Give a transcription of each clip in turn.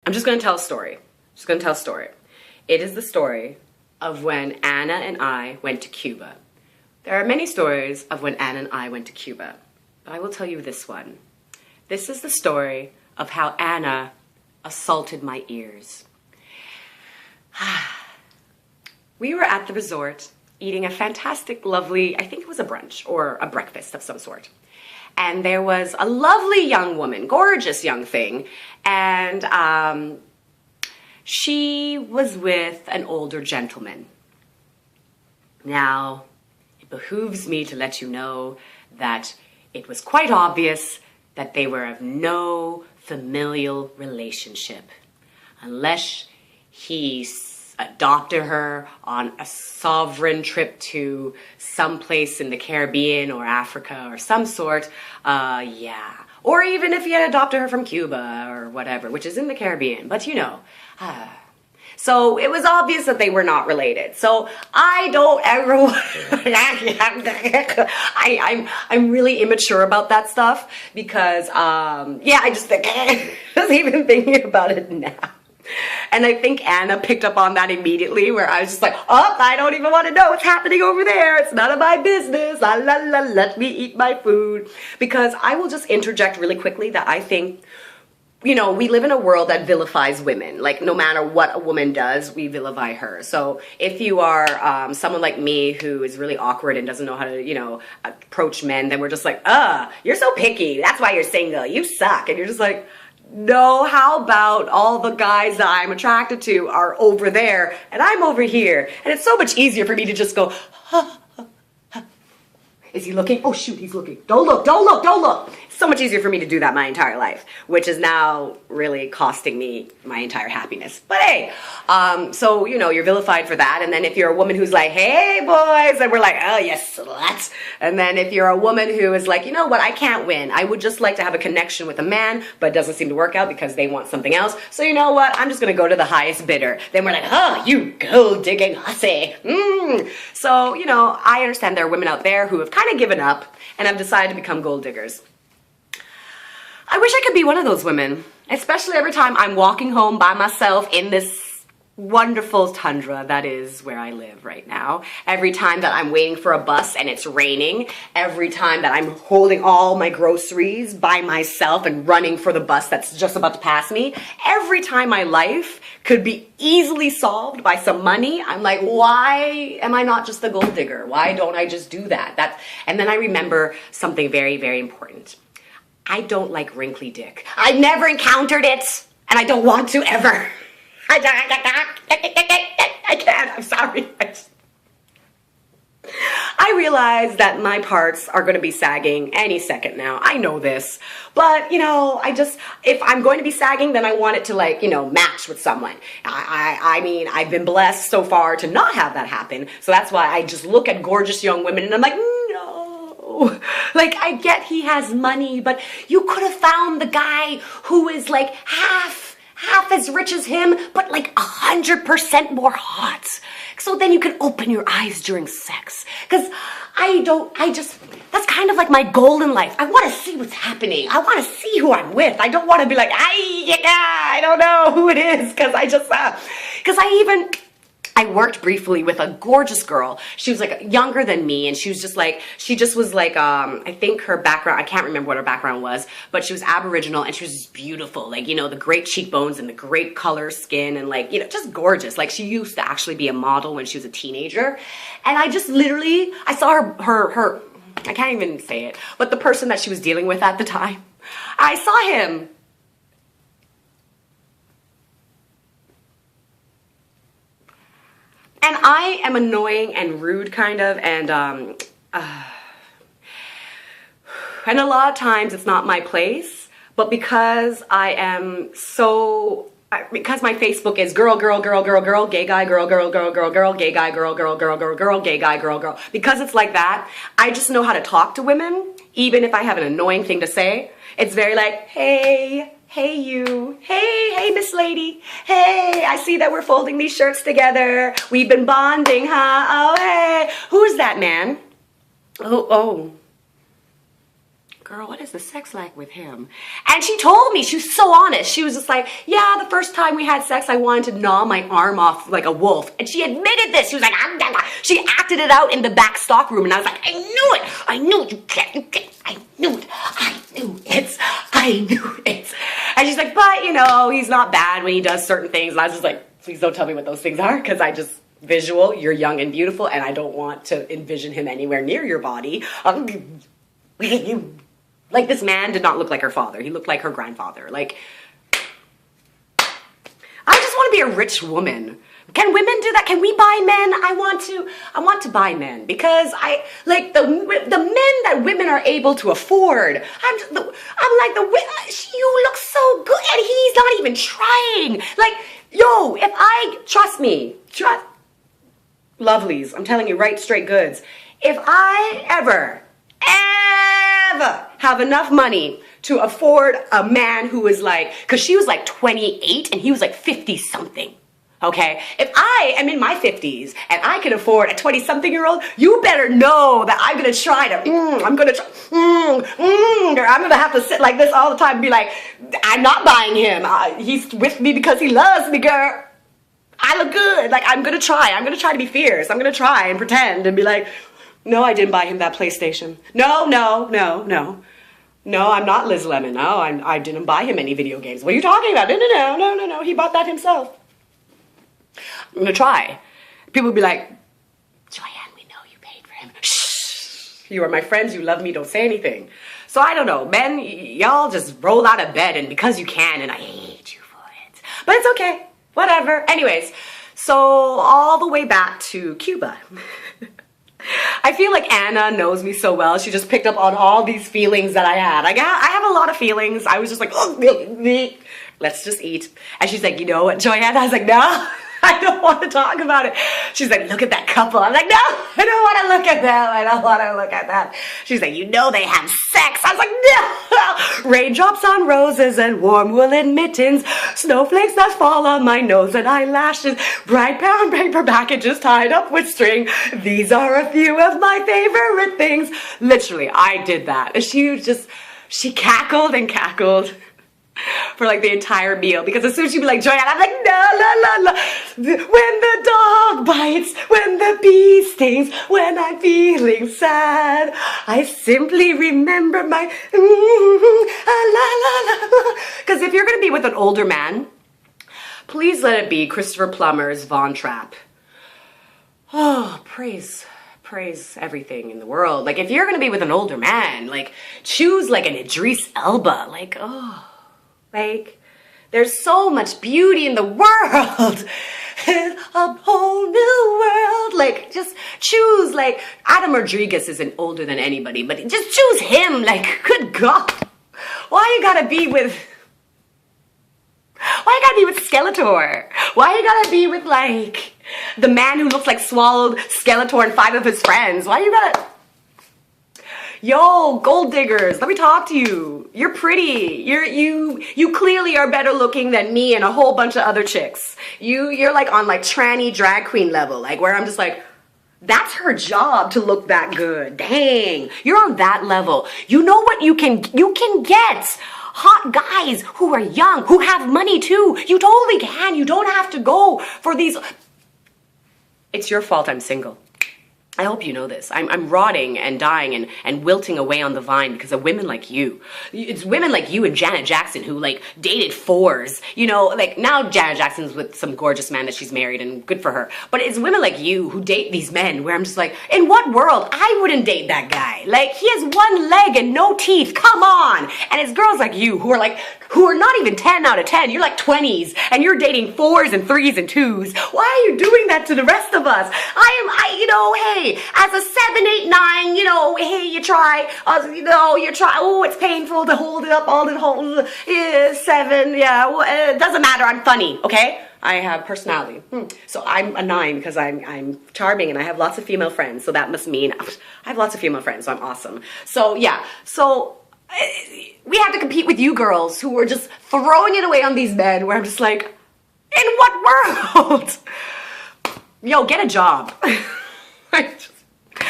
I'm just going to tell a story. Just going to tell a story. It is the story of when Anna and I went to Cuba. There are many stories of when Anna and I went to Cuba, but I will tell you this one. This is the story of how Anna assaulted my ears. We were at the resort eating a fantastic, lovely, I think it was a brunch or a breakfast of some sort. And there was a lovely young woman, gorgeous young thing, and she was with an older gentleman. Now, it behooves me to let you know that it was quite obvious that they were of no familial relationship, unless he adopted her on a sovereign trip to some place in the Caribbean or Africa or some sort, yeah. Or even if he had adopted her from Cuba or whatever, which is in the Caribbean, but you know. So it was obvious that they were not related. So I don't ever, I'm really immature about that stuff because, yeah, I just think, I was even thinking about it now. And I think Anna picked up on that immediately, where I was just like, oh, I don't even want to know what's happening over there. It's none of my business. La la la, let me eat my food. Because I will just interject really quickly that I think, you know, we live in a world that vilifies women. Like, no matter what a woman does, we vilify her. So if you are someone like me who is really awkward and doesn't know how to, you know, approach men, then we're just like, you're so picky. That's why you're single. You suck. And you're just like, no, how about all the guys that I'm attracted to are over there and I'm over here? And it's so much easier for me to just go, Is he looking? Oh shoot, he's looking. Don't look, don't look, don't look. It's so much easier for me to do that my entire life, which is now really costing me my entire happiness. But hey, so, you know, you're vilified for that. And then if you're a woman who's like, hey boys, and we're like, oh, you slut. And then if you're a woman who is like, you know what, I can't win. I would just like to have a connection with a man, but it doesn't seem to work out because they want something else. So you know what, I'm just gonna go to the highest bidder. Then we're like, oh, you gold digging hussy. So, you know, I understand there are women out there who have kind of given up and have decided to become gold diggers. I wish I could be one of those women, especially every time I'm walking home by myself in this wonderful tundra that is where I live right now. Every time that I'm waiting for a bus and it's raining. Every time that I'm holding all my groceries by myself and running for the bus that's just about to pass me. Every time my life could be easily solved by some money, I'm like, why am I not just a gold digger? Why don't I just do that? And then I remember something very, very important. I don't like Wrinkly Dck. I've never encountered it, and I don't want to ever. I can't, I'm sorry. I realize that my parts are going to be sagging any second now. I know this. But, you know, if I'm going to be sagging, then I want it to, like, you know, match with someone. I mean, I've been blessed so far to not have that happen. So that's why I just look at gorgeous young women and I'm like, no. Like, I get he has money, but you could have found the guy who is like half as rich as him, but like 100% more hot. So then you can open your eyes during sex. Because that's kind of like my goal in life. I want to see what's happening. I want to see who I'm with. I don't want to be like, I don't know who it is. I worked briefly with a gorgeous girl. She was like younger than me, and she was just like, I think her background, I can't remember what her background was, but she was Aboriginal and she was just beautiful. Like, you know, the great cheekbones and the great color skin and, like, you know, just gorgeous. Like, she used to actually be a model when she was a teenager. And I just literally, I saw her, I can't even say it, but the person that she was dealing with at the time, I saw him. And I am annoying and rude, kind of, and a lot of times it's not my place, but because I am so, because my Facebook is girl, girl, girl, girl, girl, gay guy, girl, girl, girl, girl, girl, gay guy, girl, girl, girl, girl, girl, gay guy, girl, girl, because it's like that, I just know how to talk to women, even if I have an annoying thing to say. It's very like, hey you, hey Miss Lady, hey, I see that we're folding these shirts together, we've been bonding, huh, oh hey, who's that man? Oh, girl, what is the sex like with him? And she told me, she was so honest. She was just like, yeah, the first time we had sex, I wanted to gnaw my arm off like a wolf. And she admitted this. She was like, she acted it out in the back stock room. And I was like, I knew it. I knew it. You can't. I knew it. I knew it. And she's like, but you know, he's not bad when he does certain things. And I was just like, please don't tell me what those things are, because I just visual, you're young and beautiful, and I don't want to envision him anywhere near your body. Like, this man did not look like her father. He looked like her grandfather. Like, I just want to be a rich woman. Can women do that? Can we buy men? I want to buy men, because I like the men that women are able to afford. I'm like, you look so good, and he's not even trying. Like, yo, if I, trust me, lovelies, I'm telling you, right straight goods, if I ever have enough money to afford a man who is like, because she was like 28 and he was like 50 something. Okay, if I am in my 50s and I can afford a 20-something-year-old, you better know that I'm gonna try to, I'm gonna have to sit like this all the time and be like, I'm not buying him. He's with me because he loves me, girl. I look good. Like, I'm gonna try to be fierce. I'm gonna try and pretend and be like, no, I didn't buy him that PlayStation. No, I'm not Liz Lemon. No, I didn't buy him any video games. What are you talking about? No. He bought that himself. I'm gonna try. People will be like, Joanne, we know you paid for him. Shh. You are my friends. You love me. Don't say anything. So I don't know. Men, y'all just roll out of bed, and because you can, and I hate you for it. But it's okay. Whatever. Anyways, so all the way back to Cuba. I feel like Anna knows me so well. She just picked up on all these feelings that I had. I have a lot of feelings. I was just like, oh, let's just eat. And she's like, you know what, Joanne? I was like, no, I don't want to talk about it. She's like, look at that couple. I'm like, no, I don't want to look at them. I don't want to look at that. She's like, you know they have sex. I was like, no. Raindrops on roses and warm woolen mittens, snowflakes that fall on my nose and eyelashes, bright brown paper packages tied up with string. These are a few of my favorite things. Literally, I did that. And she cackled and cackled for like the entire meal, because as soon as she'd be like, Joanne, I'm like, no. When the dog bites, when the bee stings, when I'm feeling sad, I simply remember my Because if you're gonna be with an older man, please let it be Christopher Plummer's Von Trapp. Oh, praise everything in the world. Like, if you're gonna be with an older man, like, choose like an Idris Elba. Like, oh, like, there's so much beauty in the world. It's a whole new world. Like, just choose, like, Adam Rodriguez isn't older than anybody, but just choose him. Like, good God. Why you gotta be with Skeletor? Why you gotta be with, like, the man who looks like swallowed Skeletor and 5 of his friends? Why you gotta... Yo, gold diggers, let me talk to you. You're pretty. You clearly are better looking than me and a whole bunch of other chicks. You're like on like tranny drag queen level, like where I'm just like, that's her job to look that good. Dang, you're on that level. You know what you can get? Hot guys who are young, who have money too. You totally can. You don't have to go for these. It's your fault I'm single. I hope you know this. I'm rotting and dying and wilting away on the vine because of women like you. It's women like you and Janet Jackson who, like, dated 4s. You know, like, now Janet Jackson's with some gorgeous man that she's married, and good for her. But it's women like you who date these men where I'm just like, in what world? I wouldn't date that guy. Like, he has 1 leg and no teeth. Come on. And it's girls like you who are not even 10 out of 10. You're like 20s and you're dating 4s and 3s and 2s. Why are you doing that to the rest of us? Hey, as a 7, 8, 9, hey, you try, oh, it's painful to hold it up, all the whole, 7, yeah, well, it doesn't matter, I'm funny, okay? I have personality. So I'm a 9 because I'm charming and I have lots of female friends, so that must mean I have lots of female friends, so I'm awesome. So, yeah, we have to compete with you girls who are just throwing it away on these men where I'm just like, in what world? Yo, get a job.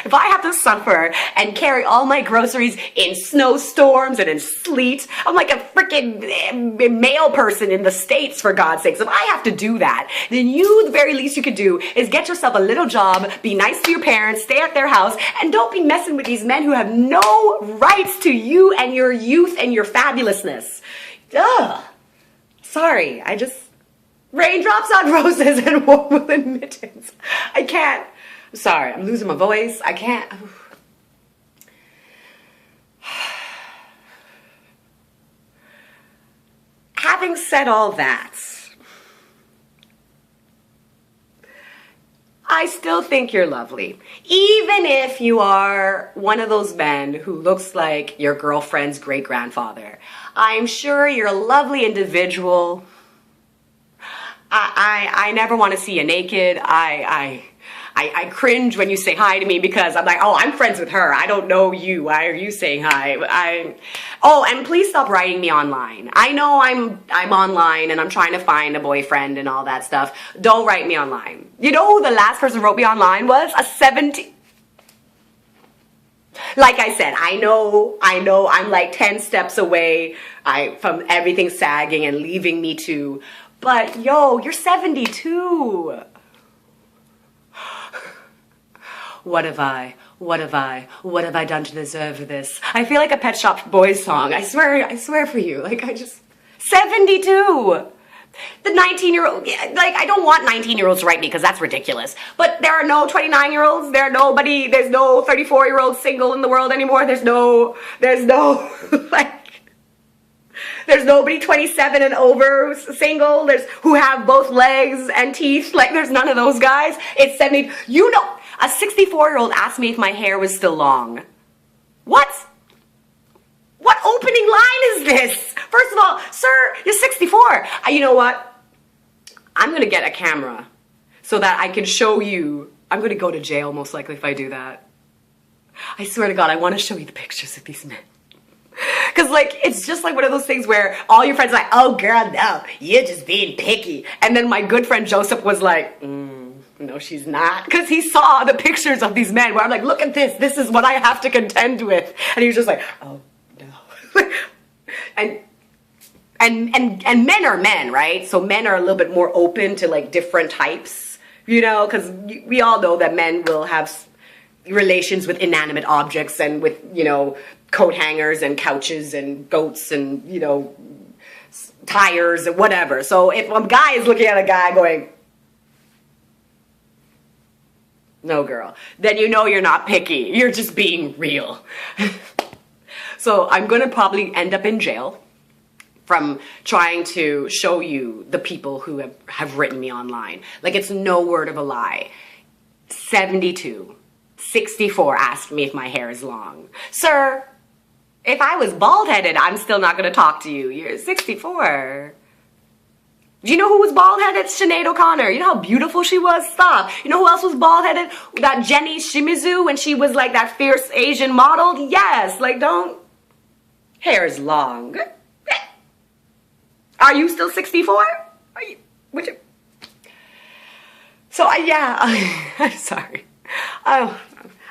If I have to suffer and carry all my groceries in snowstorms and in sleet, I'm like a freaking male person in the States, for God's sakes. If I have to do that, then the very least you could do is get yourself a little job, be nice to your parents, stay at their house, and don't be messing with these men who have no rights to you and your youth and your fabulousness. Ugh. Sorry, raindrops on roses and warm woolen mittens. I can't. I'm sorry, I'm losing my voice. I can't. Having said all that, I still think you're lovely. Even if you are one of those men who looks like your girlfriend's great-grandfather. I'm sure you're a lovely individual. I never want to see you naked. I cringe when you say hi to me because I'm like, oh, I'm friends with her. I don't know you. Why are you saying hi? Oh, and please stop writing me online. I know I'm online and I'm trying to find a boyfriend and all that stuff. Don't write me online. You know who the last person who wrote me online was? A 17... Like I said, I know I'm like 10 steps away from everything sagging and leaving me too. But yo, you're 72. What have I done to deserve this? I feel like a Pet Shop Boys song. I swear for you. Like 72. The 19-year-old, like, I don't want 19-year-olds to write me because that's ridiculous. But there are no 29-year-olds. There's no 34-year-old single in the world anymore. There's no, like, there's nobody 27 and over single. Who have both legs and teeth. Like, there's none of those guys. It's 70. You know, a 64-year-old asked me if my hair was still long. What? What opening line is this? First of all, sir, you're 64. You know what? I'm going to get a camera so that I can show you. I'm going to go to jail most likely if I do that. I swear to God, I want to show you the pictures of these men. Because, like, it's just like one of those things where all your friends are like, oh, girl, no, you're just being picky. And then my good friend Joseph was like, no, she's not. Because he saw the pictures of these men where I'm like, look at this. This is what I have to contend with. And he was just like, oh, no. And men are men, right? So men are a little bit more open to, like, different types, you know? Because we all know that men will have relations with inanimate objects and with, you know, coat hangers and couches and goats and, you know, tires and whatever. So if a guy is looking at a guy going, no, girl, then you know you're not picky. You're just being real. So I'm going to probably end up in jail from trying to show you the people who have written me online. Like, it's no word of a lie. 72, 64 asked me if my hair is long. Sir, if I was bald-headed, I'm still not going to talk to you. You're 64. Do you know who was bald-headed? Sinead O'Connor. You know how beautiful she was? Stop. You know who else was bald-headed? That Jenny Shimizu when she was like that fierce Asian model? Yes. Like, don't. Hair is long. Are you still 64? Are you? Would you? So, I'm sorry. A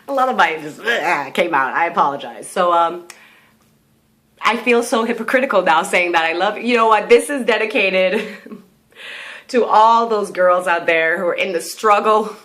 lot of mine just came out. I apologize. So, I feel so hypocritical now saying that I love you. You know what? This is dedicated to all those girls out there who are in the struggle,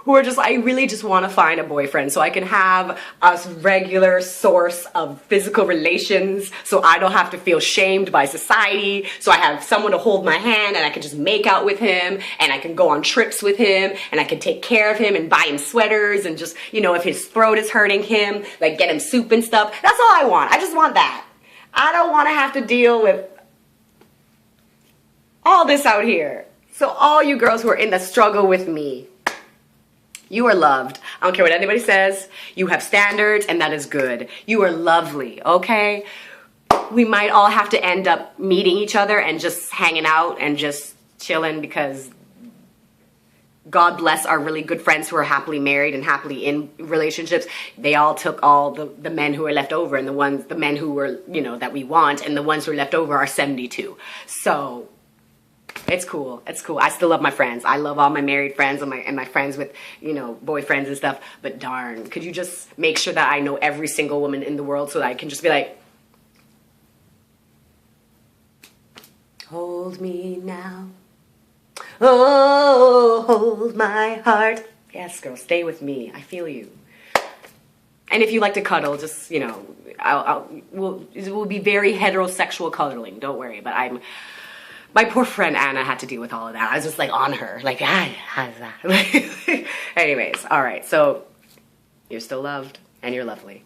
who are just, I really just want to find a boyfriend so I can have a regular source of physical relations so I don't have to feel shamed by society, so I have someone to hold my hand and I can just make out with him and I can go on trips with him and I can take care of him and buy him sweaters and just, you know, if his throat is hurting him, like get him soup and stuff. That's all I want. I just want that. I don't want to have to deal with all this out here. So all you girls who are in the struggle with me, you are loved. I don't care what anybody says. You have standards, and that is good. You are lovely, okay? We might all have to end up meeting each other and just hanging out and just chilling because God bless our really good friends who are happily married and happily in relationships. They all took all the men who are left over and the men who were, you know, that we want, and the ones who are left over are 72. So It's cool. It's cool. I still love my friends. I love all my married friends and my friends with, you know, boyfriends and stuff. But darn, could you just make sure that I know every single woman in the world so that I can just be like, hold me now. Oh, hold my heart. Yes, girl, stay with me. I feel you. And if you like to cuddle, just, you know, it will be very heterosexual cuddling. Don't worry. But my poor friend Anna had to deal with all of that. I was just like on her. Like, how's that? Anyways, all right. So you're still loved and you're lovely.